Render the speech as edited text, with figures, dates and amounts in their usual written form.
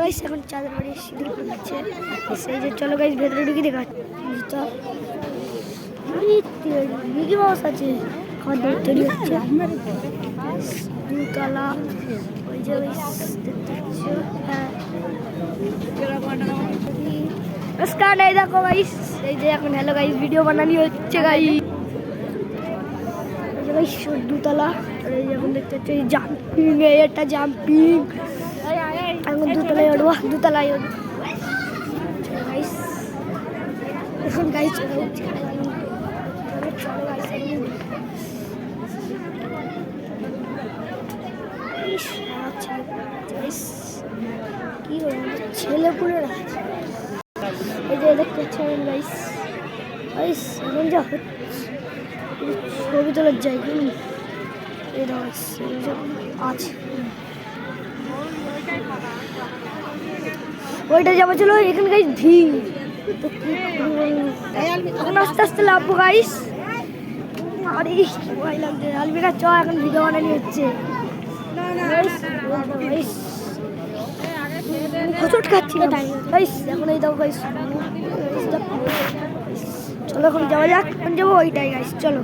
guys এখন চাঁদের বাড়ি সিঁদুর পড়ছে সেই যে চলো গাইস ভেতরে ঢুকে দেখাচ্ছি মিকি মাউস আছে খাওয়ার দাওয়ার তৈরি হচ্ছে দুতলা ওই যে দেখতে পাচ্ছ হ্যাঁ নমস্কার এই দেখো গাইস এই যে এখন হ্যালো গাইস ভিডিও বানানি হচ্ছে গাইস দুতলা এই এখন দেখতে পাচ্ছ এই জাম্পিং এটা জাম্পিং এখন দুতলায় উঠবো দুতলায় উঠবো গাইস এখন গাইস কি ছেলে পুরো এই যে দেখতে পাচ্ছেন গাইস গাইস এখন যা ছবি তোলার জায়গা এই আছে ওইটা যাবো চলো এখানে গাইস ভিড় তো এখন আস্তে আস্তে লাভবো গাইস আরে ভয় লাগছে আলবিরা চ এখন ভিডিও বানানি হচ্ছে হোঁচট খাচ্ছি না গাইস এখন এই দাও গাইস চলো এখন যাওয়া যাক এখন যাবো ওইটাই গাইস চলো